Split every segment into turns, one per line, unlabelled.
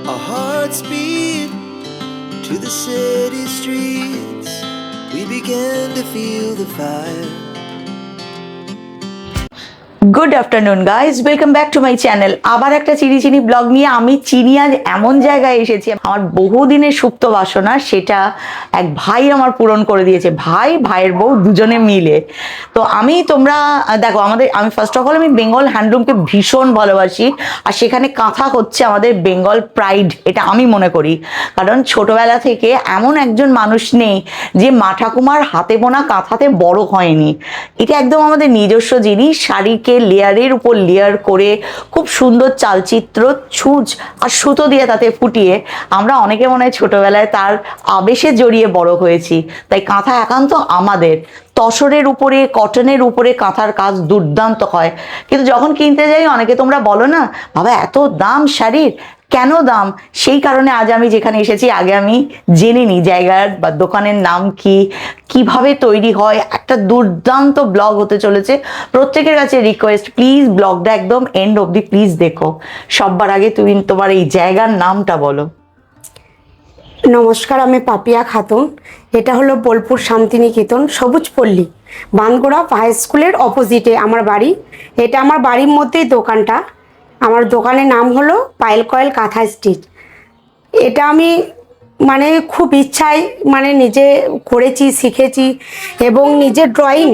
Our hearts beat to the city streets. We began to feel the fire.
Good afternoon guys, welcome back to my channel. আবার একটা চিনি blog নিয়ে আমি আজ এমন জায়গায় এসেছি, আমার বহুদিনের সুপ্ত বাসনা সেটা এক ভাই আমার পূরণ করে দিয়েছে। ভাইয়ের বউ দুজনে মিলে। তো তোমরা দেখো, আমি ফার্স্ট অফ অল আমি বেঙ্গল হ্যান্ডলুমকে ভীষণ ভালোবাসি, আর সেখানে কাঁথা হচ্ছে আমাদের বেঙ্গল প্রাইড, এটা আমি মনে করি। কারণ ছোটবেলা থেকে এমন একজন মানুষ নেই যে মা ঠাকুমার হাতে বোনা কাঁথাতে বড় হয়নি। এটা একদম আমাদের নিজস্ব জিনিস। শাড়িকে লেয়ারের উপর লেয়ার করে খুব সুন্দর চালচিত্র, ছুঁচ আর সুতো দিয়ে তাতে ফুটিয়ে আমরা অনেকে মনে হয় ছোটবেলায় তার আবেশে জড়িয়ে বড় হয়েছি। তাই কাঁথা একান্ত আমাদের। তসরের উপরে, কটনের উপরে কাঁথার কাজ দুর্দান্ত হয়। কিন্তু যখন কিনতে যাই অনেকে তোমরা বলো না, বাবা এত দাম শাড়ির, কেন দাম? সেই কারণে আজ আমি যেখানে এসেছি, আগে আমি জেনে নিই জায়গার বা দোকানের নাম কি, কিভাবে তৈরি হয়। একটা দুর্দান্ত ব্লগ হতে চলেছে। প্রত্যেকের কাছে রিকোয়েস্ট, প্লিজ ব্লগটা একদম এন্ড অবধি প্লিজ দেখো। সবার আগে তুমি তোমার এই জায়গার নামটা বলো।
নমস্কার, আমি পাপিয়া খাতুন। এটা হলো বোলপুর শান্তিনিকেতন, সবুজ পল্লী, বানগোড়া হাই স্কুলের অপোজিটে আমার বাড়ি। এটা আমার বাড়ির মধ্যেই দোকানটা। আমার দোকানের নাম হলো পায়েল কয়েল কাঁথা স্টিচ। এটা আমি খুব ইচ্ছায় নিজে করেছি, শিখেছি, এবং নিজের ড্রয়িং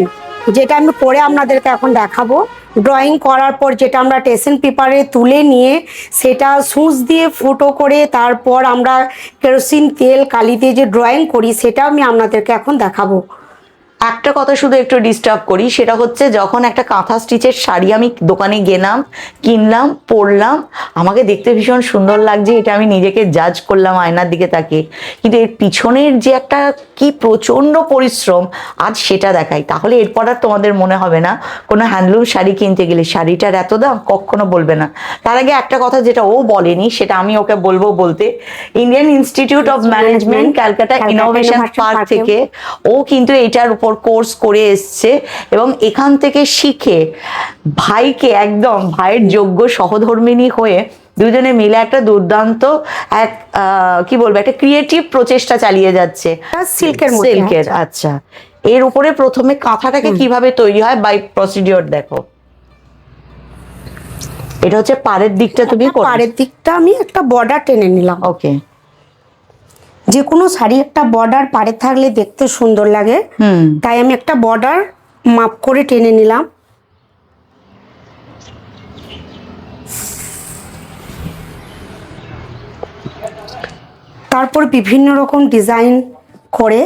যেটা আমি পরে আপনাদেরকে এখন দেখাবো। ড্রয়িং করার পর যেটা আমরা টেশন পেপারে তুলে নিয়ে সেটা সূচ দিয়ে ফুটো করে তারপর আমরা কেরোসিন তেল কালি দিয়ে যে ড্রয়িং করি সেটা আমি আপনাদেরকে এখন দেখাবো।
একটা কথা শুধু একটু ডিস্টার্ব করি, সেটা হচ্ছে যখন একটা কাঁথা স্টিচের শাড়ি আমি দোকানে গেলাম, কিনলাম, পরলাম, আমাকে দেখতে ভীষণ সুন্দর লাগছে, এটা আমি নিজেকে জাজ করলাম আয়নার দিকে তাকিয়ে। কিন্তু এর পিছনের যে একটা কি প্রচণ্ড পরিশ্রম, আজ সেটা দেখাই। তাহলে এরপর আর তোমাদের মনে হবে না কোনো হ্যান্ডলুম শাড়ি কিনতে গেলে শাড়িটার এত দাম, কখনো বলবে না। তার আগে একটা কথা যেটা ও বলেনি সেটা আমি ওকে বলতে, Indian institute of management Calcutta innovation park থেকে ও কিন্তু এটার উপর কোর্স করে এসছে, এবং এখান থেকে শিখে ভাইয়ের যোগ্য সহধর্মিণী হয়ে দুজনে মিলে একটা দুর্দান্ত একটা ক্রিয়েটিভ প্রচেষ্টা চালিয়ে যাচ্ছে সিল্কের। আচ্ছা, এর উপরে প্রথমে কাঁথাটাকে কিভাবে তৈরি হয় বাই প্রসিডিওর দেখো। এটা হচ্ছে পাড়ের দিকটা,
পাড়ের দিকটা আমি একটা বর্ডার টেনে নিলাম।
ওকে।
যে কোনো শাড়ি একটা বর্ডার পাড়ে থাকলে দেখতে সুন্দর লাগে, তাই আমি একটা বর্ডার মাপ করে টেনে নিলাম। তারপর বিভিন্ন রকম ডিজাইন করে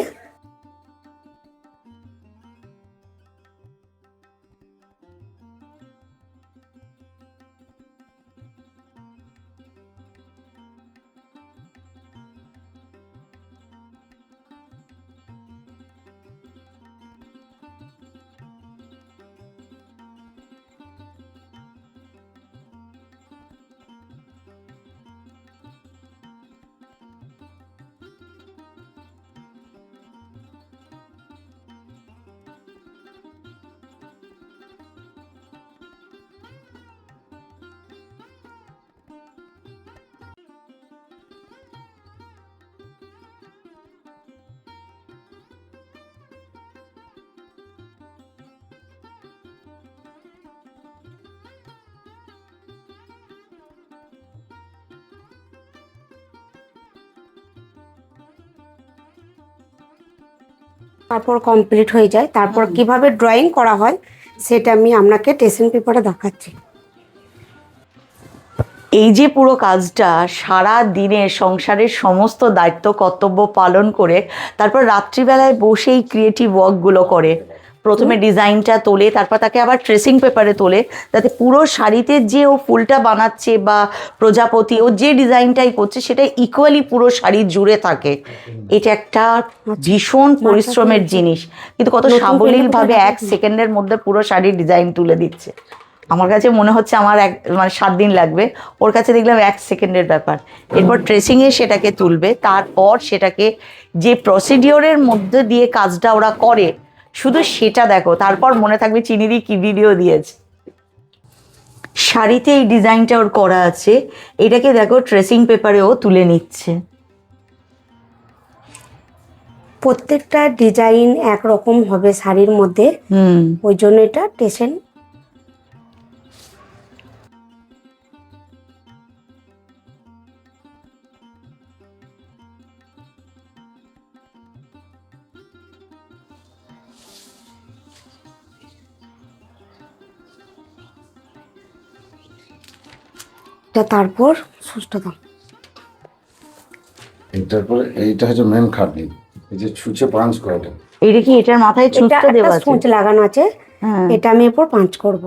তারপর কমপ্লিট হয়ে যায়। তারপর কিভাবে ড্রয়িং করা হয় সেটা আমি আপনাকে টেশন পেপারে দেখাচ্ছি।
এই যে পুরো কাজটা সারা দিনের সংসারের সমস্ত দায়িত্ব কর্তব্য পালন করে তারপর রাত্রিবেলায় বসে এই ক্রিয়েটিভ ওয়ার্কগুলো করে। প্রথমে ডিজাইনটা তোলে, তারপর তাকে আবার ট্রেসিং পেপারে তোলে, যাতে পুরো শাড়িতে যে ও ফুলটা বানাচ্ছে বা প্রজাপতি ও যে ডিজাইনটাই করছে সেটা ইকুয়ালি পুরো শাড়ি জুড়ে থাকে। এটা একটা ভীষণ পরিশ্রমের জিনিস, কিন্তু কত সাবলীলভাবে 1 সেকেন্ডের মধ্যে পুরো শাড়ির ডিজাইন তুলে দিচ্ছে। আমার কাছে মনে হচ্ছে আমার 7 দিন লাগবে, ওর কাছে দেখলাম 1 সেকেন্ডের ব্যাপার। এরপর ট্রেসিংয়ে সেটাকে তুলবে, তারপর সেটাকে যে প্রসিডিওরের মধ্যে দিয়ে কাজটা ওরা করে শুধু সেটা দেখো, তারপর মনে থাকবে চিনিদি কি ভিডিও দিয়েছে। শাড়িতে এই ডিজাইনটা ওর করা আছে, এটাকে দেখো ট্রেসিং পেপারেও তুলে নিচ্ছে।
প্রত্যেকটা ডিজাইন একরকম হবে শাড়ির মধ্যে, ওই জন্য এটা টেশন। তারপর সুস্থ দাম,
তারপরে এইটা হচ্ছে মেন খাটনি, এই যে ছুঁচে পাঁচ করাটা।
এটা কি এটার মাথায় ছুঁচটা দেওয়া আছে?
সূচ লাগানো আছে, এটা আমি এরপর পাঁচ করব।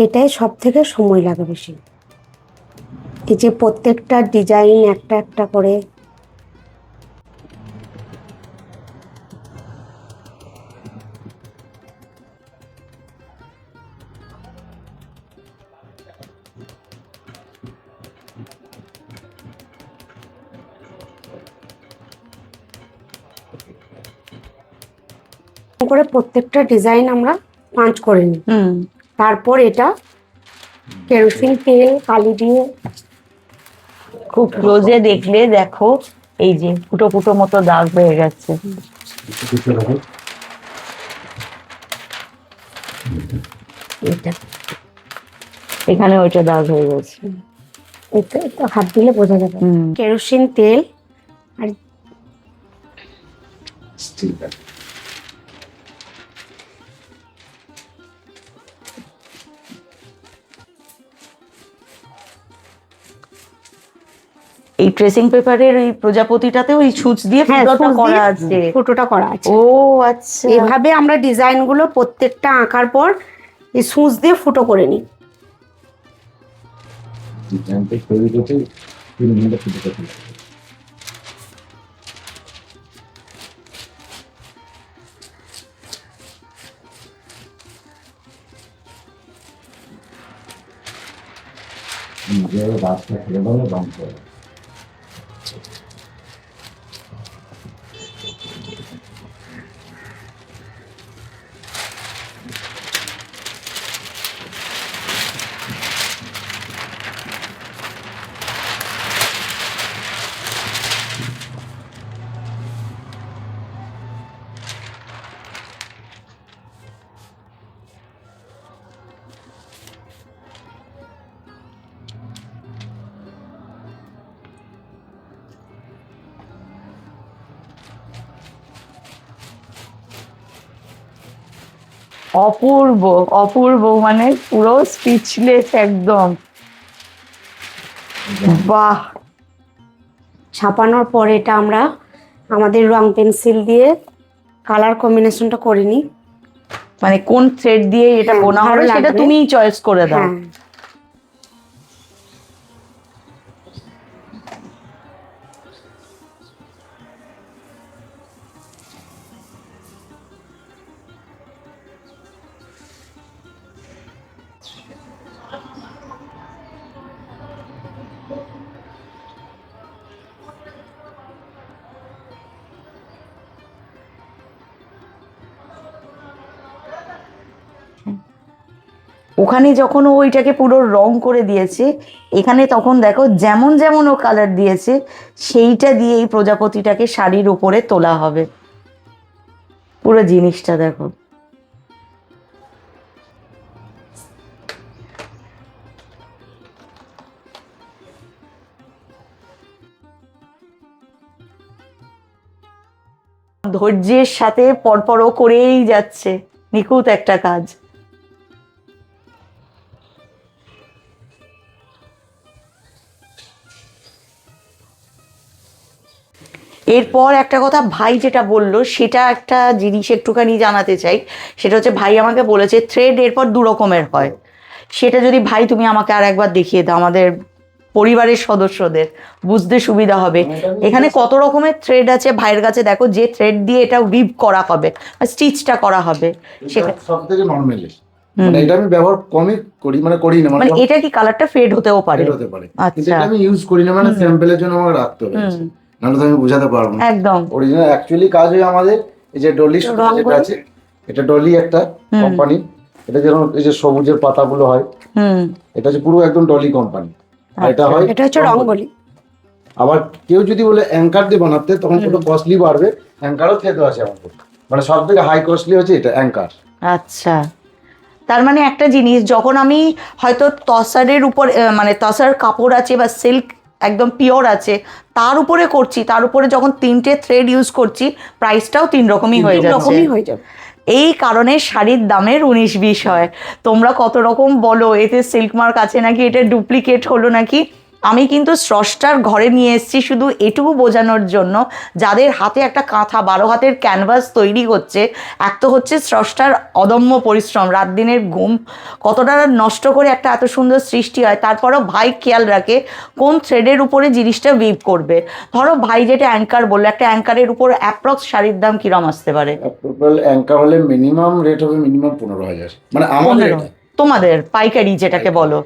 এটাই সব থেকে সময় লাগে বেশি, এই যে প্রত্যেকটা ডিজাইন একটা একটা করে। করে প্রত্যেকটা ডিজাইন আমরা পাঁচ করে নিই। তারপর এটা কেরোসিন তেল কালি দিয়ে,
খুব ক্লোজে দেখলে দেখো এই যে ফুটো ফুটো মতো দাগ হয়ে গেছে।
এটা
এখানে ওইটা দাগ হয়ে গেছে।
এটা এটা হাত দিলে বোঝা যাবে। কেরোসিন তেল আর
এই ট্রেসিং পেপারের এই প্রজাপতিটাতেও এই ছুঁচ দিয়ে ফুটোটা করা আছে।
ফুটোটা করা আছে।
ও আচ্ছা,
এভাবে আমরা ডিজাইন গুলো প্রত্যেকটা আঁকার পর এই সূচ দিয়ে ফুটো করে নিই।
ডিজাইনটা তৈরি করতে 3 ঘন্টা ফুটে থাকে। নিজের রাস্তা ফেলে ভালো দাম করে।
অপূর্ব অপূর্ব, মানে পুরো স্পিচলেস একদম। বাহ,
ছাপানোর পর এটা আমরা আমাদের রং পেন্সিল দিয়ে কালার কম্বিনেশনটা করে নিই।
মানে কোন থ্রেড দিয়ে এটা
হ্যাঁ,
বোনা
ভালো
হবে সেটা
লাগবে।
তুমিই চয়েস করে দাও।
হ্যাঁ,
ওখানে যখন ও ওইটাকে পুরো রং করে দিয়েছে, এখানে তখন দেখো যেমন যেমন ও কালার দিয়েছে সেইটা দিয়ে এই প্রজাপতিটাকে শাড়ির উপরে তোলা হবে। পুরো জিনিসটা দেখো। ধৈর্যের সাথে পরপরও করেই যাচ্ছে, নিখুঁত একটা কাজ। এরপর একটা কথা ভাই যেটা বললো সেটা একটা জিনিস একটুখানি জানাতে চাই, সেটা হচ্ছে ভাই আমাকে বলেছে থ্রেড এরপর 2 রকমের হয়। সেটা যদি ভাই তুমি আমাকে আর একবার দেখিয়ে দাও, আমাদের পরিবারের সদস্যদের বুঝতে সুবিধা হবে। এখানে কত রকমের থ্রেড আছে ভাইয়ের কাছে, দেখো যে থ্রেড দিয়ে এটা উইভ করা হবে, স্টিচটা করা হবে সেটা
সব থেকে নর্মালি, মানে এটা আমি ব্যবহার কমই করি, মানে করি না,
মানে এটা কি কালারটা ফেড হতেও পারে?
হতে পারে, কিন্তু
আচ্ছা,
এটা আমি ইউজ করি না, মানে স্যাম্পলের জন্য আমাকে রাখতে হবে, নাহলে তো আমি বোঝাতে পারবো না।
একদম
অরিজিনাল অ্যাকচুয়ালি কাজ হয় আমাদের এই যে ডলি যেটা আছে, এটা ডলি একটা কোম্পানি, এটা যেরকম এই যে সবুজের পাতাগুলো হয়, এটা হচ্ছে পুরো একদম ডলি কোম্পানি। আর এটা হয়,
এটা হচ্ছে রঙ্গোলি।
আবার কেউ যদি বলে অ্যাঙ্কার দিয়ে বানাতে, তখন একটু কস্টলি বাড়বে, অ্যাঙ্কারও থেতো আছে আমাদের, মানে সব থেকে হাই কস্টলি হচ্ছে এটা অ্যাঙ্কার।
আচ্ছা, তার মানে একটা জিনিস, যখন আমি হয়তো তসারের উপর মানে তসার কাপড় আছে বা সিল্ক একদম পিওর আছে তার উপরে করছি, তার উপরে যখন 3টে থ্রেড ইউজ করছি প্রাইসটাও 3 রকমই হয়ে যাচ্ছে। এই কারণে শাড়ির দামের 19-20 হয়। তোমরা কত রকম বলো, এতে সিল্ক মার্ক আছে নাকি, এটা ডুপ্লিকেট হলো নাকি। আমি কিন্তু স্রষ্টার ঘরে নিয়ে এসেছি শুধু এটুকু বোঝানোর জন্য, যাদের হাতে একটা কাঁথা 12 হাতের ক্যানভাস তৈরি হচ্ছে, এক তো হচ্ছে স্রষ্টার অদম্য পরিশ্রম, রাত দিনের ঘুম কতটা নষ্ট করে একটা এত সুন্দর সৃষ্টি হয়, তারপরও ভাই খেয়াল রাখে কোন থ্রেডের উপরে জিনিসটা উইভ করবে। ধরো ভাই যেটা অ্যাঙ্কার বললো, একটা অ্যাঙ্কারের উপর অ্যাপ্রক্স শাড়ির দাম কিরম আসতে পারে?
টোটাল অ্যাঙ্কার হলে মিনিমাম রেট হবে মিনিমাম 15,000, মানে আমাদের এটা।
তোমাদের পাইকারি যেটাকে বলো,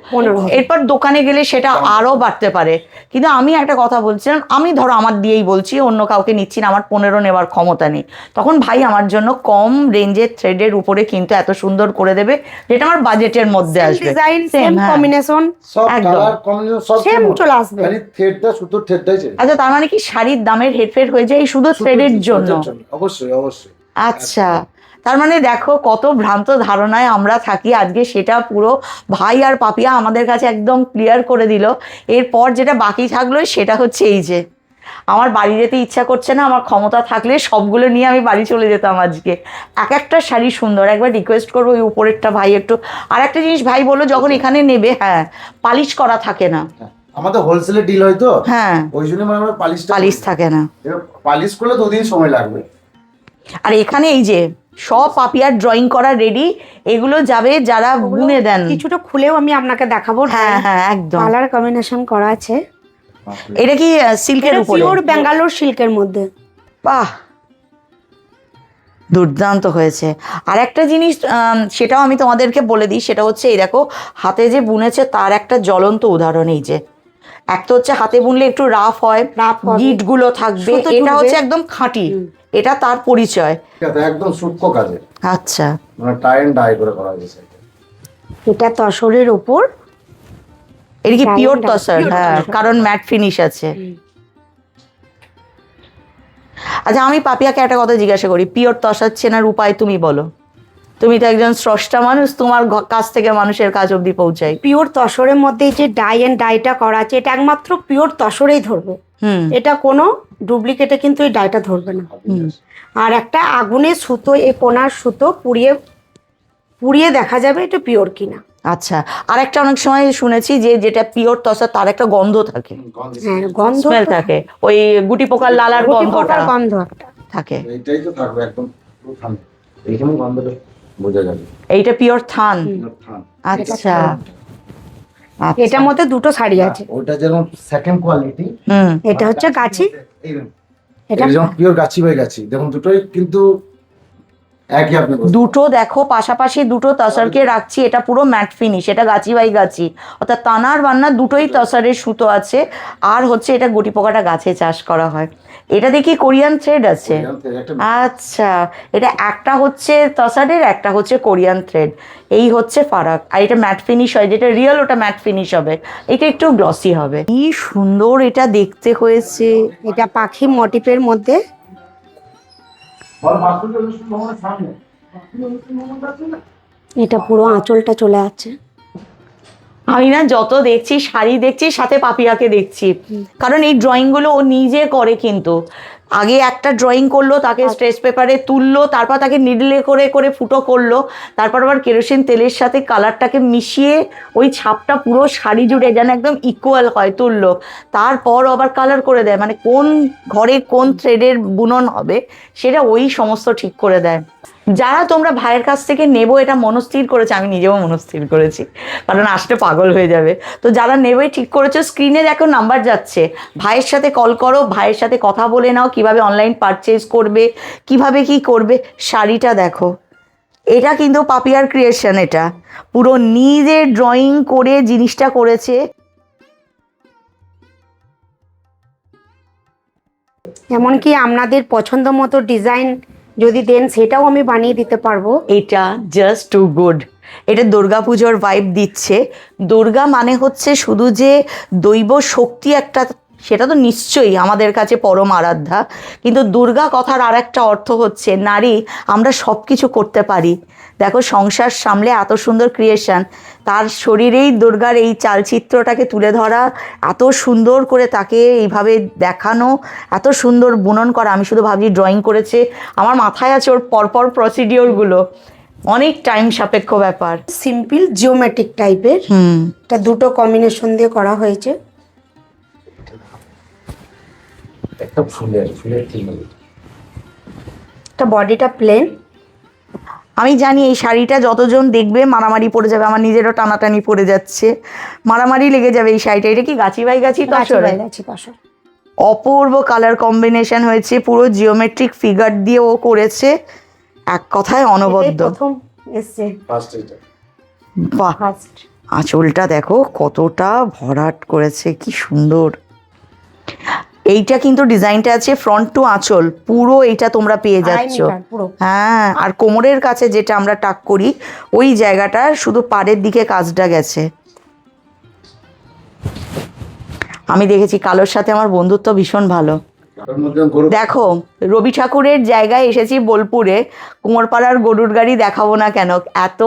এরপর দোকানে গেলে সেটা আরো বাড়তে পারে। কিন্তু আমি একটা কথা বলছিলাম, আমি ধরো আমার দিয়েই বলছি, অন্য কাউকে নিচ্ছি না, আমার 15 নেওয়ার ক্ষমতা নেই, তখন ভাই আমার জন্য কম রেঞ্জের থ্রেডের উপরে কিন্তু এত সুন্দর করে দেবে যেটা আমার বাজেটের মধ্যে আসবে,
সেম কম্বিনেশন,
সব
একদম।
কালার কম্বিনেশন সব
সেম চলে আসবে,
খালি থ্রেডটা, সুতোর থ্রেডটাই চেঞ্জ।
আচ্ছা, তার মানে কি শাড়ির দামের হেরফের হয়ে যায় শুধু থ্রেডের জন্য?
অবশ্যই অবশ্যই।
আচ্ছা, তার মানে দেখো কত ভ্রান্ত ধারণায় আমরা থাকি, আজকে সেটা পুরো ভাই আর পাপিয়া আমাদের কাছে একদম ক্লিয়ার করে দিল। এরপর যেটা বাকি থাকলো সেটা হচ্ছে এই যে, আমার বাড়ি যেতে ইচ্ছা করছে না, আমার ক্ষমতা থাকলে সবগুলো নিয়ে আমি বাড়ি চলে যেতাম আজকে। এক একটা শাড়ি সুন্দর, একবার রিকোয়েস্ট করবো ওই উপরেরটা ভাই একটু। আর একটা জিনিস ভাই বললো যখন এখানে নেবে, হ্যাঁ পালিশ করা থাকে না,
আমাদের হোলসেলে ডিল হয় তো,
হ্যাঁ
ওই জন্য মানে আমরা
পালিশ থাকে না,
পালিশ করলে 2 দিন সময় লাগবে।
আর এখানে এই যে সব পাপিয়ার ড্রয়িং করা রেডি, এগুলো যাবে যারা বুনে দেন।
কিছুটা খুলেও আমি আপনাকে দেখাবো।
হ্যাঁ হ্যাঁ একদম,
কালার কম্বিনেশন করা আছে।
এটা কি সিল্কের উপরে?
পিওর ব্যাঙ্গালোর সিল্কের মধ্যে।
বাহ, দুর্দান্ত হয়েছে। আর একটা জিনিস সেটাও আমি তোমাদেরকে বলে দিই, সেটা হচ্ছে এই দেখো হাতে যে বুনেছে তার একটা জ্বলন্ত উদাহরণ। এই যে এক তো হচ্ছে হাতে বুনলে একটু রাফ হয়, গিট গুলো থাকবে, এটা হচ্ছে একদম খাঁটি, এটা তার পরিচয়,
এটা একদম সূক্ষ্ম কাজে।
আচ্ছা,
মানে টাই এন্ড ডাই করে করা হয়েছে।
এটা তসরের উপর,
এটা কি পিওর তসর? হ্যাঁ, কারণ ম্যাট ফিনিশ আছে। আচ্ছা, আমি পাপিয়াকে একটা কথা জিজ্ঞাসা করি, পিওর তসর চেনার উপায় তুমি বলো। তুমি তো একজন স্রষ্টা মানুষ, তোমার কাছ থেকে মানুষের কাজ অবধি পৌঁছাই।
পিওর তসরের মধ্যে যে ডাই এন্ড ডাইটা করা আছে, এটা একমাত্র পিওর তসরেই ধরবে, এটা কোনো ডুপ্লিকেটে কিন্তু এই ডাইটা ধরবে না। আর একটা আগুনে সুতো, এই কোনার সুতো পুড়িয়ে পুড়িয়ে দেখা যাবে এটা পিওর কিনা।
আচ্ছা, আর একটা অনেক সময় শুনেছি যে যেটা পিওর তসর তার একটা গন্ধ থাকে,
হ্যাঁ গন্ধ
স্মেল থাকে, ওই গুটি পোকার লালার গন্ধটা
গন্ধ একটা
থাকে।
এইটাই তো থাকবে একদম ঠান্ডা, এইখানে গন্ধটা বোঝা যাবে।
এইটা পিওর থান। আচ্ছা,
এটার মধ্যে 2টো শাড়ি আছে,
ওটা যেরকম সেকেন্ড কোয়ালিটি,
এটা হচ্ছে গাছি,
এটা যেমন পিওর গাছি বাই গাছি, দেখুন দুটোই কিন্তু একই। আপনি
দুটো দেখো পাশাপাশি দুটো তসরকে রাখছি, এটা পুরো ম্যাট ফিনিশ, এটা গাছি বাই গাছি, অর্থাৎ তানার বান্না দুটোই তসরের সুতো আছে। আর হচ্ছে এটা গুটি পোকাটা গাছে চাষ করা হয়। এটা দেখি কোরিয়ান থ্রেড আছে। আচ্ছা, এটা একটা হচ্ছে তসরের, একটা হচ্ছে কোরিয়ান থ্রেড, এই হচ্ছে ফারাক। আর এটা ম্যাট ফিনিশ হয়, যেটা রিয়েল ওটা ম্যাট ফিনিশ হবে, এটা একটু গ্লসি হবে। কি সুন্দর এটা দেখতে হয়েছে।
এটা পাখি মোটিফের মধ্যে, এটা পুরো আঁচলটা চলে আছে।
আমি না যত দেখছি শাড়ি দেখছি, সাথে পাপিয়াকে দেখছি, কারণ এই ড্রয়িংগুলো ও নিজে করে, কিন্তু আগে একটা ড্রয়িং করলো, তাকে স্ট্রেস পেপারে তুললো, তারপর তাকে নিডলে করে করে ফুটো করলো, তারপর আবার কেরোসিন তেলের সাথে কালারটাকে মিশিয়ে ওই ছাপটা পুরো শাড়ি জুড়ে যেন একদম ইকুয়াল হয় তুললো, তারপর আবার কালার করে দেয়, মানে কোন ঘরে কোন থ্রেডের বুনন হবে সেটা ওই সমস্ত ঠিক করে দেয়। যারা তোমরা ভাইয়ের কাছ থেকে নেবো এটা মনস্থির করেছে, আমি নিজেও মনস্থির করেছি, কারণ আসতে পাগল হয়ে যাবে, তো যারা নেবে ঠিক করেছো, স্ক্রিনে দেখো নাম্বার যাচ্ছে, ভাইয়ের সাথে কল করো, ভাইয়ের সাথে কথা বলে নাও কিভাবে অনলাইন পারচেজ করবে, কিভাবে কি করবে। শাড়িটা দেখো, এটা কিন্তু পাপিয়ার ক্রিয়েশন, এটা পুরো নিজে ড্রয়িং করে জিনিসটা করেছে।
এমনকি আপনাদের পছন্দ মতো ডিজাইন যদি দেন সেটাও আমি বানিয়ে দিতে পারবো।
এটা জাস্ট টু গুড। এটা দুর্গাপুজোর ভাইব দিচ্ছে। দুর্গা মানে হচ্ছে শুধু যে দৈব শক্তি একটা, সেটা তো নিশ্চয়ই আমাদের কাছে পরম আরাধ্যা, কিন্তু দুর্গা কথার আর একটা অর্থ হচ্ছে নারী, আমরা সব কিছু করতে পারি। দেখো সংসার সামলে এত সুন্দর ক্রিয়েশন, তার শরীরেই দুর্গার এই চালচিত্রটাকে তুলে ধরা, এত সুন্দর করে তাকে এইভাবে দেখানো, এত সুন্দর বুনন করা। আমি শুধু ভাবছি ড্রয়িং করেছে, আমার মাথায় আছে ওর পরপর প্রসিডিওরগুলো, অনেক টাইম সাপেক্ষ ব্যাপার।
সিম্পল জিওমেট্রিক টাইপের, এটা দুটো কম্বিনেশন দিয়ে করা হয়েছে।
একটা ফুলের থিম,
এটা বডিটা প্লেন।
আমি জানি এই শাড়িটা যতজন দেখবে মারামারি পড়ে যাবে, আমার নিজেরও টানাটানি পড়ে যাচ্ছে, মারামারি লেগে যাবে এই শাড়িটা। এটা কি গাছি by Gachhi তসরে? Apurba colour combination হয়েছে, পুরো জিওমেট্রিক ফিগার দিয়ে ও করেছে, এক কথায় অনবদ্য।
প্রথম এসছে
ফার্স্ট এটা।
বাহ,
ফার্স্ট।
আঁচলটা দেখো কতটা ভরাট করেছে, কি সুন্দর। এইটা কিন্তু ডিজাইনটা আছে ফ্রন্ট টু আঁচল পুরো, এইটা তোমরা পেয়ে যাচ্ছ। হ্যাঁ, আর কোমরের কাছে যেটা আমরা টাক করি ওই জায়গাটা শুধু পাড়ের দিকে কাজটা গেছে। আমি দেখেছি কালোর সাথে আমার বন্ধুত্ব ভীষণ ভালো। দেখো রবি ঠাকুরের জায়গায় এসেছি বোলপুরে, কুমোরপাড়ার গরুর গাড়ি দেখাবো না কেন, এত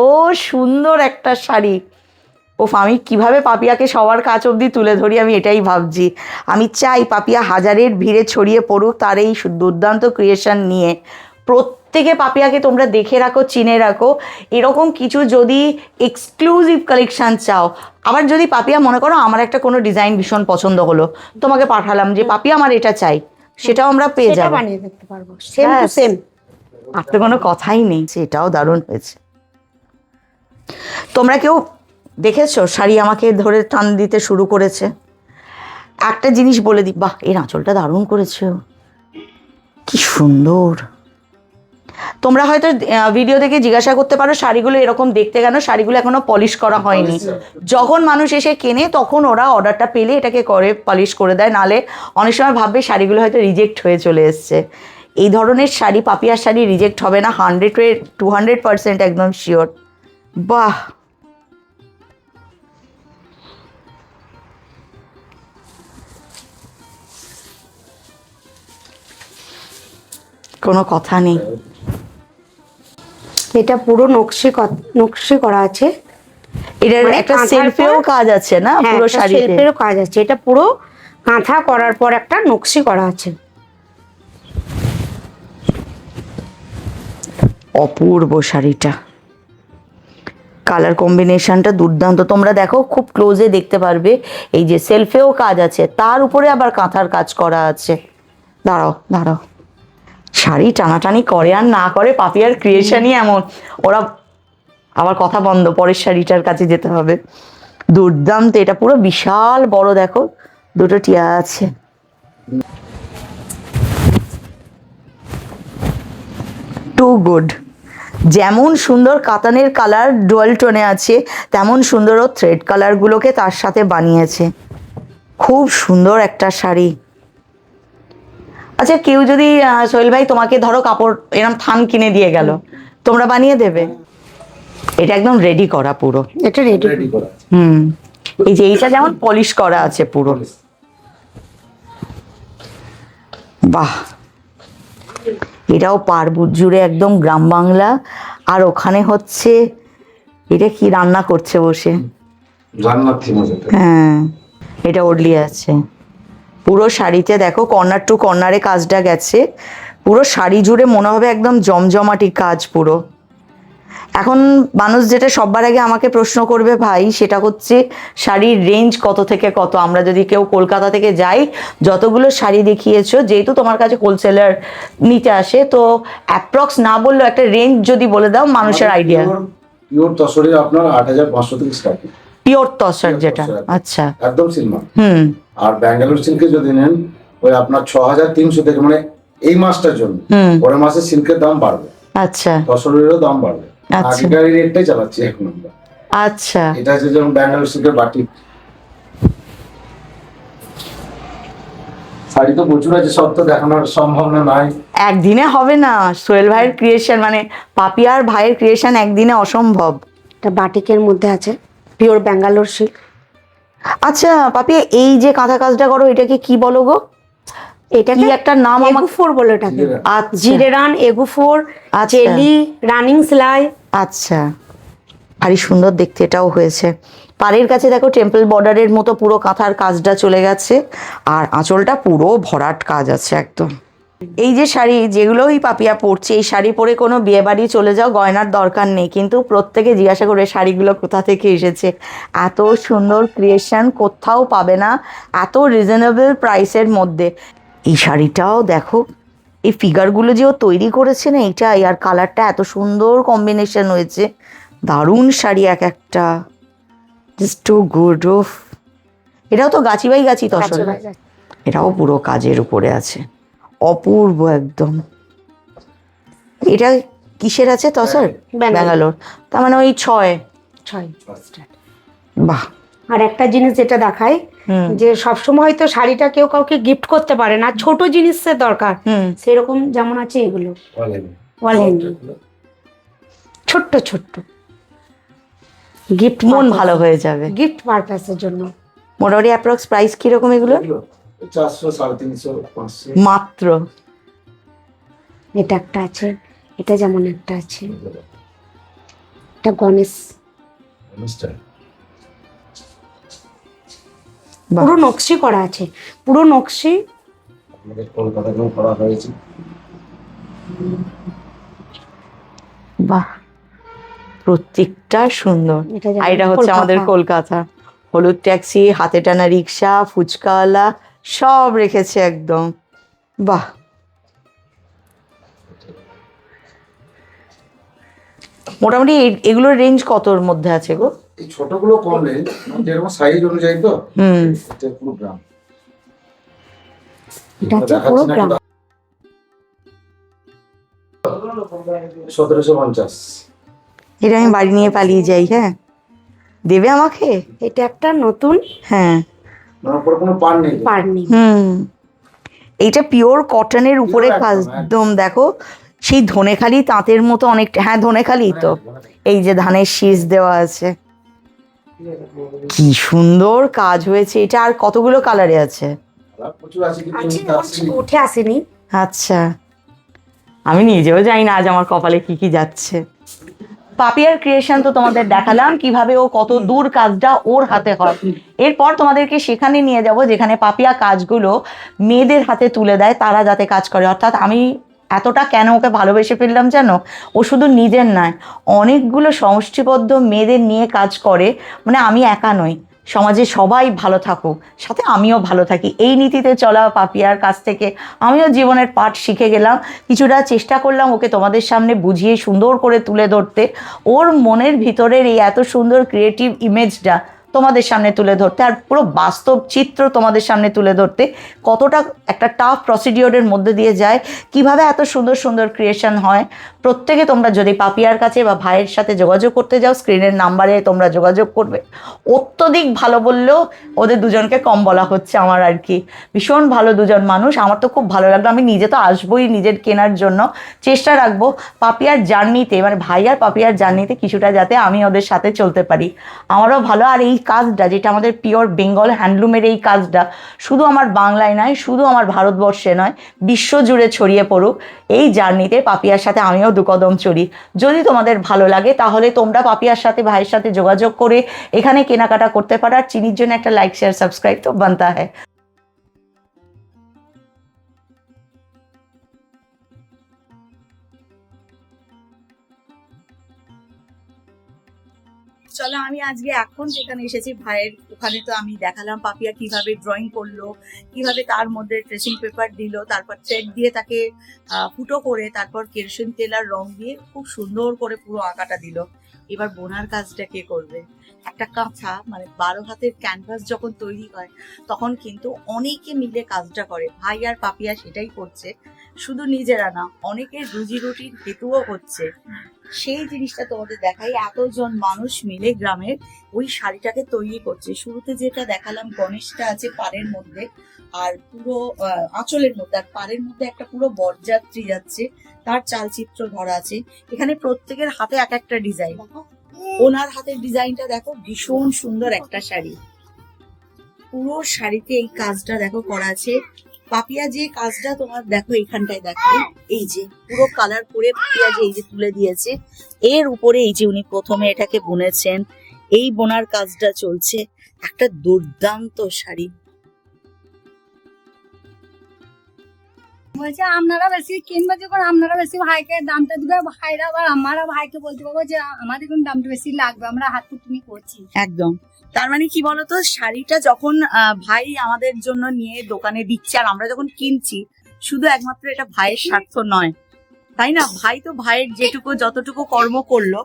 সুন্দর একটা শাড়ি। ওফ, আমি কিভাবে পাপিয়াকে সবার কাছ অবধি তুলে ধরি, আমি এটাই ভাবছি। আমি চাই পাপিয়া হাজারের ভিড়ে ছড়িয়ে পড়ুক তার এই দুর্দান্ত ক্রিয়েশন নিয়ে। প্রত্যেকে পাপিয়াকে তোমরা দেখে রাখো, চিনে রাখো। এরকম কিছু যদি এক্সক্লুসিভ কালেকশান চাও, আবার যদি পাপিয়া মনে করো আমার একটা কোনো ডিজাইন ভীষণ পছন্দ হলো, তোমাকে পাঠালাম যে পাপিয়া আমার এটা চাই, সেটাও আমরা পেয়ে যাবো,
বানিয়ে দেখতে পারবো সেম টু সেম।
আর তো কোনো কথাই নেই, সেটাও দারুণ হয়েছে। তোমরা কেউ দেখেছো শাড়ি আমাকে ধরে টান দিতে শুরু করেছে? একটা জিনিস বলে দিই, বাহ এর আঁচলটা দারুণ করেছে, কি সুন্দর। তোমরা হয়তো ভিডিও দেখে জিজ্ঞাসা করতে পারো শাড়িগুলো এরকম দেখতে কেন, শাড়িগুলো এখনো পলিশ করা হয়নি। যখন মানুষ এসে কেনে তখন ওরা অর্ডারটা পেলে এটাকে করে পলিশ করে দেয়, নালে অনেক সময় ভাববে শাড়িগুলো হয়তো রিজেক্ট হয়ে চলে এসছে। এই ধরনের শাড়ি, পাপিয়ার শাড়ি রিজেক্ট হবে না, 100-200% একদম শিওর। বাহ, কোনো কথা নেই।
এটা পুরো নকশি করা আছে,
এটার
মানে
একটা
কাঁথার
সেলফেও
পর-
কাজ আছে না
হ্যাঁ,
পুরো
একটা
শাড়িতে?
সেলফেরও কাজ আছে। এটা পুরো কাঁথা করার পর একটা নকশি করা আছে।
অপূর্ব শাড়িটা, কালার কম্বিনেশনটা দুর্দান্ত। তোমরা দেখো খুব ক্লোজে দেখতে পারবে, এই যে সেলফেও কাজ আছে, তার উপরে আবার কাঁথার কাজ করা আছে। দাঁড়াও দাঁড়াও, শাড়ি টানাটানি করে আর না করে, পাপিয়ার ক্রিয়েশনই এমন। ওরা আবার কথা বন্ধ, পরের শাড়িটার কাছে যেতে হবে। দুর্দান্ত, এটা পুরো বিশাল বড়, দেখো দুটো টিয়া আছে। Too good. যেমন সুন্দর কাতানের কালার ডুয়াল টোনে আছে, তেমন সুন্দর ও থ্রেড কালারগুলোকে তার সাথে বানিয়েছে। খুব সুন্দর একটা শাড়ি। আচ্ছা, কেউ যদি সোহেল ভাই তোমাকে ধরো কাপড় এরকম থান কিনে দিয়ে গেল, তোমরা বানিয়ে দেবে? এটা একদম রেডি করা পুরো,
এটা রেডি।
রেডি করা আছে।
এই যে এইটা যেমন পলিশ করা আছে পুরো। বাহ, এটাও পার্বত্য জুড়ে একদম গ্রাম বাংলা, আর ওখানে হচ্ছে এটা কি রান্না করছে বসে,
রান্নার থিম আছে এটা।
হ্যাঁ এটা ওডলি আছে। পুরো শাড়িতে দেখো কর্নার টু কর্নারে কাজটা গেছে, পুরো শাড়ি জুড়ে মনে হবে একদম জমজমাটি কাজ পুরো। এখন মানুষ যেটা সবার আগে আমাকে প্রশ্ন করবে ভাই, সেটা হচ্ছে শাড়ির রেঞ্জ কত থেকে কত। আমরা যদি কেউ কলকাতা থেকে যাই, যতগুলো শাড়ি দেখিয়েছো, যেহেতু তোমার কাছে হোলসেলার নিতে আসে, তো অ্যাপ্রক্স না বললেও একটা রেঞ্জ যদি বলে দাও মানুষের আইডিয়া।
পিওর তসরের আপনার 8,500 থেকে স্টার্টিং।
পিওর তসর যেটা, আচ্ছা
একদম সিলমার।
হুম।
আর ব্যাঙ্গালোর সিল্কে যদি নেন, ওই আপনার 6,300 থেকে, মানে এই মাসটার জন্য। পরের মাসে সিল্কের দাম বাড়বে,
আচ্ছা
তসরেরও দাম বাড়বে। আগেকার রেটটাই চালাচ্ছি এখন আমরা।
আচ্ছা,
এটা হচ্ছে যেমন ব্যাঙ্গালোর সিল্কের বাটিক শাড়ি তো প্রচুর আছে, সব তো দেখানোর সম্ভাবনা নাই,
একদিনে হবে না। সোহেল ভাইয়ের ক্রিয়েশন, মানে পাপিয়ার ভাইয়ের ক্রিয়েশন একদিনে অসম্ভব।
এটা বাটিকের মধ্যে আছে, পিওর ব্যাঙ্গালোর সিল্ক।
আচ্ছা পাপিয়া, এই যে কাঁথা কাজটা করো, এটাকে কি বলো গো?
এটা
কি একটা নাম আমাকে
এগু4 বলে এটাকে।
আচ্ছা
জিরেরান, এগু4,
আচ্ছা।
চেলি, রানিং সেলাই।
আচ্ছা, ভারী সুন্দর দেখতে এটাও হয়েছে। পাড়ের কাছে দেখো টেম্পল বর্ডারের মতো পুরো কাঁথার কাজটা চলে গেছে, আর আঁচলটা পুরো ভরাট কাজ আছে একদম। এই যে শাড়ি যেগুলোই পাপিয়া পরছে, এই শাড়ি পরে কোনো বিয়ে বাড়ি চলে যাও, গয়নার দরকার নেই, কিন্তু প্রত্যেকে জিজ্ঞাসা করে শাড়িগুলো কোথা থেকে এসেছে। এত সুন্দর ক্রিয়েশন কোথাও পাবে না, এত রিজনেবল প্রাইসের মধ্যে। এই শাড়িটাও দেখো, এই ফিগারগুলো যে ও তৈরি করেছে না, এইটাই, আর কালারটা এত সুন্দর কম্বিনেশন হয়েছে, দারুণ শাড়ি এক একটা, জাস্ট টু গুড। ওফ, এটাও তো গাছি বাই গাছি তসর, এটাও পুরো কাজের উপরে আছে, অপূর্ব একদম। এটা কিসের আছে তসর? ব্যাঙ্গালোর, তার মানে ওই 6। বাহ।
আর একটা জিনিস যেটা দেখায়, যে সবসময় হয়তো শাড়িটা কেউ কাউকে গিফট করতে পারে না, ছোট জিনিসের দরকার, সেরকম যেমন আছে এগুলো ওয়াল হ্যাঙ্গিং, ছোট্ট ছোট্ট
গিফট, মন ভালো হয়ে যাবে,
গিফট পারপাসের জন্য।
মোটামুটি অ্যাপ্রক্স প্রাইস কিরকম এগুলো?
400, 350, 500
মাত্র।
এটা একটা আছে, এটা যেমন একটা আছে, এটা গণেশ, পুরো নকশি করা আছে, পুরো নকশি
আমাদের কলকাতাতেও করা হয়েছে।
বাহ, প্রত্যেকটা সুন্দর। আর এটা হচ্ছে আমাদের কলকাতা, হলুদ ট্যাক্সি, হাতে টানা রিক্সা, ফুচকাওয়ালা সব রেখেছে একদম। বাহ, মোটামুটি এগুলোর রেঞ্জ কতর মধ্যে আছে গো?
এই ছোটগুলো কম রেঞ্জ, যেরকম সাইজ অনুযায়ী তো। এটা পুরো গ্রাম,
এটা হচ্ছে পুরো গ্রাম।
1750।
এটা আমি বাড়ি নিয়ে পালিয়ে যাই, হ্যাঁ দেবে আমাকে?
এটা একটা নতুন,
হ্যাঁ,
না পরে কোনো পার নেই।
এইটা পিওর কটনের উপরে কাজ একদম। দেখো সেই ধনেখালি তাঁতের মতো অনেকটা, হ্যাঁ ধনেখালি তো, এই যে ধানের শীষ দেওয়া আছে, কি সুন্দর কাজ হয়েছে এটা। আর কতগুলো কালারে আছে?
প্রচুর আছে, কিন্তু
উঠে আসেনি।
আচ্ছা, আমি নিজেও জানি না আজ আমার কপালে কি কি যাচ্ছে। পাপিয়ার ক্রিয়েশন তো তোমাদের দেখালাম, কিভাবে ও কত দূর কাজটা ওর হাতে হয়। এরপর তোমাদেরকে সেখানে নিয়ে যাব যেখানে পাপিয়া কাজগুলো মেয়েদের হাতে তুলে দেয়, তারা যাতে কাজ করে। অর্থাৎ আমি এতটা কেন ওকে ভালোবেসে ফেললাম জানো, ও শুধু নিজের নয়, অনেকগুলো সমষ্টিবদ্ধ মেয়েদের নিয়ে কাজ করে। মানে আমি একা নই, সমাজে সবাই ভালো থাকুক, সাথে আমিও ভালো থাকি, এই নীতিতে চলা পাপিয়ার কাছ থেকে আমিও জীবনের পাঠ শিখে গেলাম। কিছুটা চেষ্টা করলাম ওকে তোমাদের সামনে বুঝিয়ে সুন্দর করে তুলে ধরতে, ওর মনের ভিতরের এই এত সুন্দর ক্রিয়েটিভ ইমেজটা তোমাদের সামনে তুলে ধরতে, আর পুরো বাস্তব চিত্র তোমাদের সামনে তুলে ধরতে। কতটা একটা টাফ প্রসিডিওরের মধ্যে দিয়ে যায়, কিভাবে এত সুন্দর সুন্দর ক্রিয়েশন হয়। প্রত্যেকে তোমরা যদি পাপিয়ার কাছে বা ভাইয়ের সাথে যোগাযোগ করতে যাও, স্ক্রিনের নাম্বারে তোমরা যোগাযোগ করবে। অত্যধিক ভালো বললেও ওদের দুজনকে কম বলা হচ্ছে আমার আর কি। ভীষণ ভালো দুজন মানুষ, আমার তো খুব ভালো লাগলো। আমি নিজে তো আসবোই নিজের কেনার জন্য, চেষ্টা রাখবো পাপিয়ার জার্নিতে, মানে ভাই আর পাপিয়ার জার্নিতে কিছুটা যাতে আমি ওদের সাথে চলতে পারি, আমারও ভালো। আর এই কাজটা যেটা আমাদের পিওর বেঙ্গল হ্যান্ডলুমের, এই কাজটা শুধু আমার বাংলায় নয়, শুধু আমার ভারতবর্ষে নয়, বিশ্বজুড়ে ছড়িয়ে পড়ুক। এই জার্নিতে পাপিয়ার সাথে আমিও দুকদম চলি। যদি তোমাদের ভালো লাগে তাহলে তোমরা পাপিয়ার সাথে ভাইয়ের সাথে যোগাযোগ করে এখানে কেনাকাটা করতে পারো। আর চিনির জন্য একটা লাইক শেয়ার সাবস্ক্রাইব তো বানতা হয়। চলো আমি আজকে এখন যেখানে এসেছি ভাইয়ের ওখানে, তো আমি দেখালাম পাপিয়া কিভাবে ড্রয়িং করলো, কিভাবে তার মধ্যে ট্রেসিং পেপার দিল, তারপর থ্রেড দিয়ে তাকে ফুটো করে, তারপর কেরোসিন তেল আর রং দিয়ে খুব সুন্দর করে পুরো আঁকাটা দিল। এবার বোনার কাজটা কে করবে? একটা কাঁথা মানে 12 হাতের ক্যানভাস যখন তৈরি হয় তখন কিন্তু অনেকে মিলে কাজটা করে। ভাই আর পাপিয়া সেটাই করছে, শুধু নিজেরা না, অনেকের রুজি রুটির হেতুও হচ্ছে। সেই জিনিসটা তোমাদের দেখাই, এতজন মানুষ মিলে গ্রামের ওই শাড়িটাকে তৈরি করছে। শুরুতে যেটা দেখালাম গণেশটা আছে পাড়ের মধ্যে, আর পুরো আঁচলের মধ্যে, আর পাড়ের মধ্যে একটা পুরো বরযাত্রী যাচ্ছে, তার চালচিত্র ধরা আছে। এখানে প্রত্যেকের হাতে এক একটা ডিজাইন। ওনার হাতের ডিজাইনটা দেখো, ভীষণ সুন্দর একটা শাড়ি, পুরো শাড়িতে এই কাজটা দেখো করা আছে। পাপিয়া যে কাজটা তোমার দেখো এখানটায় দেখো, এই যে পুরো কালার করে পাপিয়া যে এই যে তুলে দিয়েছে, এর উপরে এই যে উনি প্রথমে এটাকে বুনেছেন, এই বোনার কাজটা চলছে। একটা দুর্দান্ত শাড়ি।
বলছে আপনারা বেশি কিনবে, যখন আপনারা বেশি ভাইকে দামটা দিবে, ভাইরা আবার আমরা ভাইকে বলতে পারবো যে আমাদের কোন দামটা বেশি লাগবে, আমরা হাত তুমি করছি।
একদম। তার মানে কি বলতো, শাড়িটা যখন ভাই আমাদের জন্য নিয়ে দোকানে দিচ্ছে আর আমরা যখন কিনছি, শুধু একমাত্র এটা ভাইয়ের স্বার্থ নয়, তাই না? ভাই তো ভাইয়ের যেটুকু যতটুকু কর্ম করলো,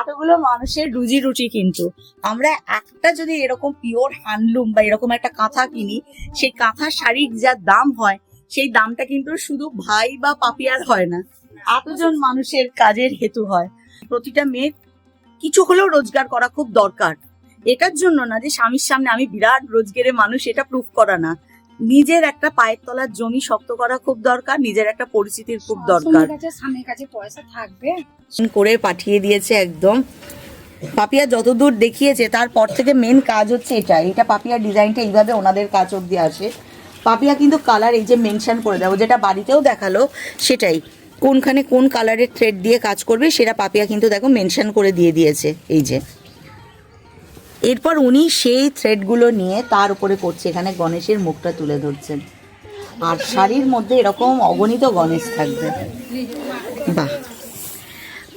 এতগুলো মানুষের রুজি রুটি। কিন্তু আমরা একটা যদি এরকম পিওর হ্যান্ডলুম বা এরকম একটা কাঁথা কিনি, সেই কাঁথা শাড়ির যা দাম হয়, সেই দামটা কিন্তু শুধু ভাই বা পাপিয়ার হয় না, এতজন মানুষের কাজের হেতু হয়। প্রতিটা মেয়ে কিছু হলেও রোজগার করা খুব দরকার। এটার জন্য না যে স্বামীর সামনে আমি বিরাট রোজগারের মানুষ, এটা প্রুফ করা না। নিজের একটা পায়ের তলার জমি শক্ত করা খুব দরকার, নিজের একটা পরিচিতির খুব দরকার।
স্বামীর কাছে পয়সা থাকবে
করে পাঠিয়ে দিয়েছে একদম। পাপিয়া যতদূর দেখিয়েছে তারপর থেকে মেন কাজ হচ্ছে এটা পাপিয়ার ডিজাইনটা এইভাবে ওনাদের কাজ অব্দি আসে। পাপিয়া কিন্তু কালার এই যে মেনশন করে দেবো, যেটা বাড়িতেও দেখালো সেটাই, কোনখানে কোন কালারের থ্রেড দিয়ে কাজ করবে সেটা পাপিয়া কিন্তু দেখো মেনশন করে দিয়ে দিয়েছে এই যে। এরপর উনি সেই থ্রেডগুলো নিয়ে তার উপরে করছে, এখানে গণেশের মুখটা তুলে ধরছেন, আর শাড়ির মধ্যে এরকম অগণিত গণেশ থাকবে। বাহ,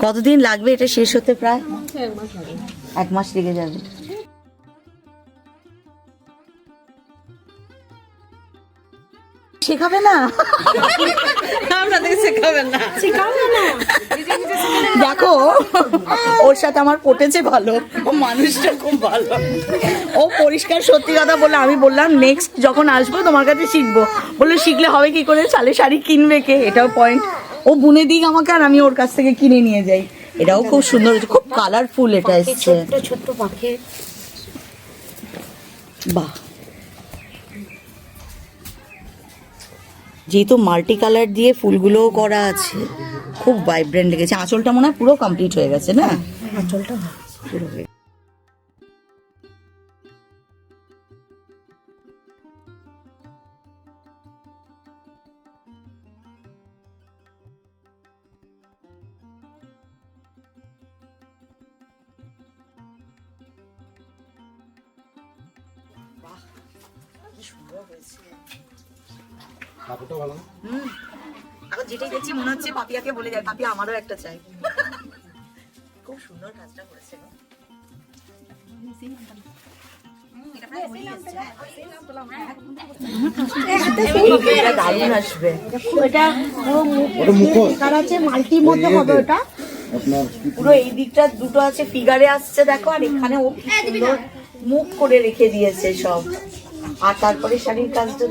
কতদিন লাগবে এটা শেষ হতে? প্রায় 1 মাস লেগে যাবে। শেখাবে না? আপনাদের শেখাবেন না? দেখো, ওর সাথে আমার পটেছে ভালো, ও মানুষটা খুব ভালো, ও পরিষ্কার সত্যি কথা বললো। আমি বললাম নেক্সট যখন আসবো তোমার কাছে শিখবো। বললো শিখলে হবে কি করে, চালে শাড়ি কিনবে কে? এটাও পয়েন্ট। ও বুনে দিক আমাকে আর আমি ওর কাছ থেকে কিনে নিয়ে যাই। এটাও খুব সুন্দর হচ্ছে, খুব কালারফুল এটা এসছে।
ছোট্ট পাখি।
বাহ, যেহেতু মাল্টি কালার দিয়ে ফুলগুলোও করা আছে, খুব ভাইব্রেন্ট লেগেছে। আঁচলটা মনে হয় পুরো কমপ্লিট হয়ে গেছে না?
আঁচলটা
পুরো হয়ে
কাপড়টা ভালো না?
এখন যেটাই দেখছি মনে হচ্ছে পাপিয়াকে বলে যায়, পাপিয়া আমারও একটা চাই। খুব সুন্দর কাজটা করেছে গো। এটা প্রায় হয়ে গেছে। এটা দারুণ আসবে।
এটা ফিগার আছে, মাল্টির মধ্যে হবে ওটা।
আপনার
পুরো এই দিকটা দুটো আছে, ফিগারে আসছে দেখো, আর এখানে ও কি সুন্দর মুখ করে রেখে দিয়েছে সব। আর তারপরে শাড়ির কাজটা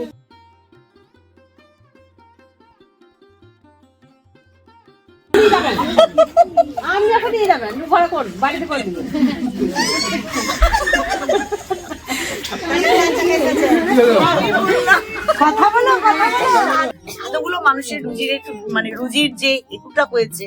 আমি এখন দিয়ে যাবেন, ঘরে করুন, বাড়িতে করে দিবেন। কথা বলো, কথা বলো।
এতগুলো মানুষের রুজির একটু মানে রুজির যে একটুটা হয়েছে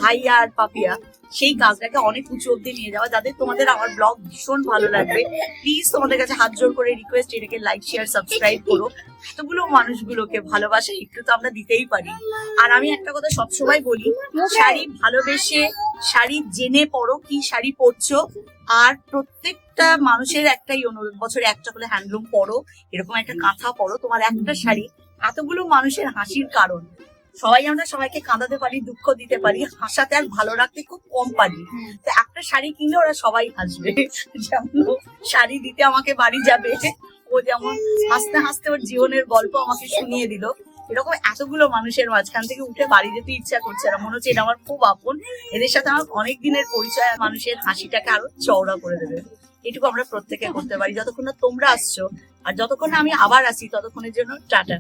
ভাই আর পাপিয়া, সেই কাজটাকে অনেক উঁচু অব্দি নিয়ে যাওয়া। যাদের তোমাদের আমার ব্লগ ভীষণ ভালো লাগবে, প্লিজ তোমাদের কাছে হাত জোর করে রিকোয়েস্ট, এটাকে লাইক শেয়ার সাবস্ক্রাইব করো। এতগুলো মানুষগুলোকে ভালোবাসা একটু তো আমরা দিতেই পারি। আর আমি একটা কথা সবসময় বলি, শাড়ি ভালোবেসে, শাড়ি জেনে পরো কি শাড়ি পরছো। আর প্রত্যেকটা মানুষের একটাই অনুরোধ, বছরে একটা করে হ্যান্ডলুম পরো, এরকম একটা কাঁথা পরো। তোমার একটা শাড়ি এতগুলো মানুষের হাসির কারণ। সবাই আমরা সবাইকে কাঁদাতে পারি, দুঃখ দিতে পারি, হাসাতে আর ভালো রাখতে খুব কম পারি। তো একটা শাড়ি কিনলে ওরা সবাই হাসবে। যেমন ও শাড়ি দিতে আমাকে বাড়ি যাবে, ও যেমন হাসতে হাসতে ওর জীবনের গল্প আমাকে শুনিয়ে দিল। এরকম এতগুলো মানুষের মাঝখান থেকে উঠে বাড়ি যেতে ইচ্ছা করছে না, মনে হচ্ছে এটা আমার খুব আপন, এদের সাথে আমার অনেক দিনের পরিচয়। মানুষের হাসিটাকে আরো চওড়া করে দেবে, এটুকু আমরা প্রত্যেকে করতে পারি। যতক্ষণ না তোমরা আসছো আর যতক্ষণ না আমি আবার আসি, ততক্ষণের জন্য টাটা।